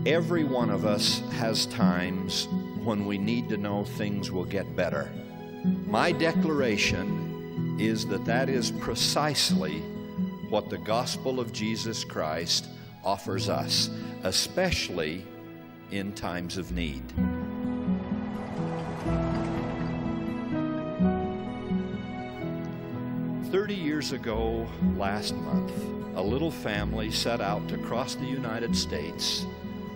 Every one of us has times when we need to know things will get better. My declaration is that that is precisely what the gospel of Jesus Christ offers us, especially in times of need. "30 years ago, last month, a little family set out to cross the United States,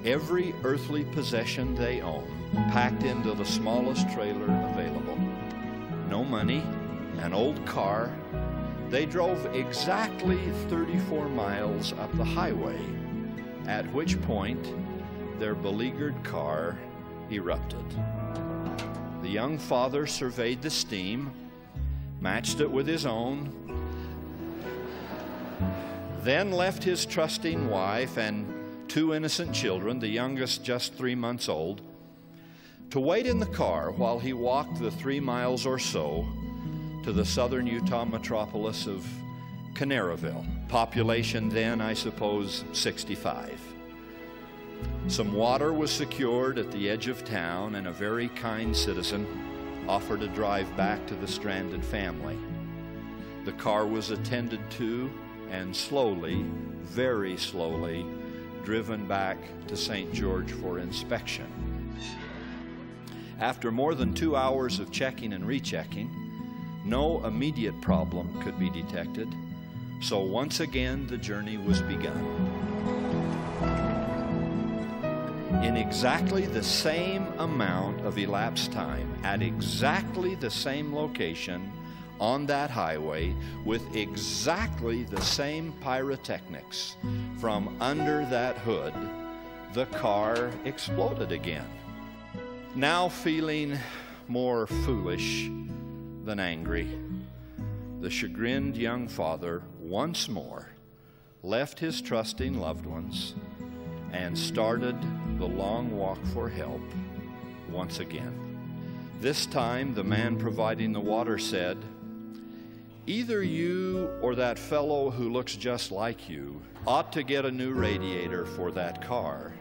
every earthly possession they own packed into the smallest trailer available. No money, an old car. They drove exactly 34 miles up the highway, at which point their beleaguered car erupted. The young father surveyed the steam, matched it with his own, then left his trusting wife and 2 innocent children, the youngest just 3 months old, to wait in the car while he walked the 3 miles or so to the southern Utah metropolis of Canaryville. Population then, I suppose, 65. Some water was secured at the edge of town, and a very kind citizen offered a drive back to the stranded family. The car was attended to and slowly, very slowly, driven back to St. George for inspection. After more than 2 hours of checking and rechecking, no immediate problem could be detected, so once again the journey was begun. In exactly the same amount of elapsed time, at exactly the same location, on that highway, with exactly the same pyrotechnics, from under that hood, the car exploded again. Now feeling more foolish than angry, the chagrined young father once more left his trusting loved ones and started the long walk for help once again. This time, the man providing the water said, "Either you or that fellow who looks just like you ought to get a new radiator for that car."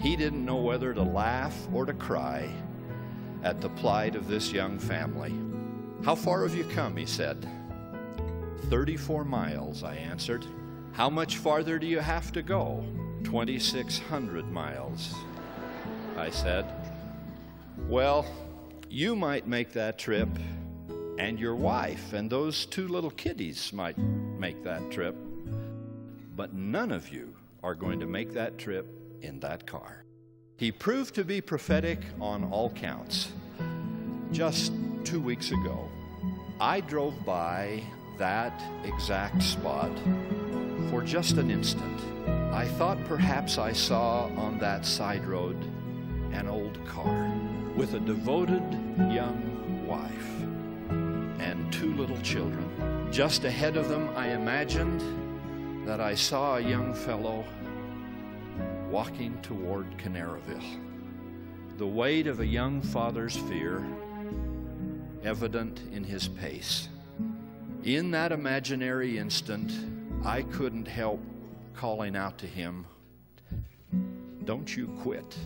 He didn't know whether to laugh or to cry at the plight of this young family. "How far have you come?" he said. 34 miles, I answered. "How much farther do you have to go?" 2,600 miles, I said. "Well, you might make that trip, and your wife and those 2 little kiddies might make that trip, but none of you are going to make that trip in that car." He proved to be prophetic on all counts. Just 2 weeks ago, I drove by that exact spot for just an instant. I thought perhaps I saw on that side road an old car with a devoted young wife and 2 little children. Just ahead of them, I imagined that I saw a young fellow walking toward Canaryville, the weight of a young father's fear evident in his pace. In that imaginary instant, I couldn't help calling out to him, "Don't you quit.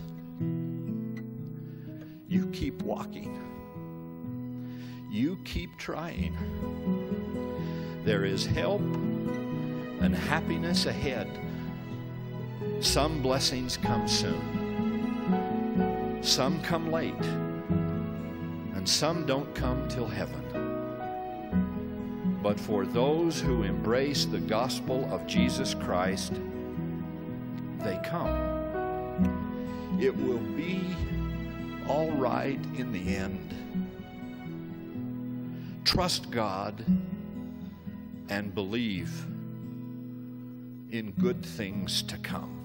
You keep walking. You keep trying. There is help and happiness ahead. Some blessings come soon. Some come late. And some don't come till heaven. But for those who embrace the gospel of Jesus Christ, they come. It will be all right in the end. Trust God and believe in good things to come."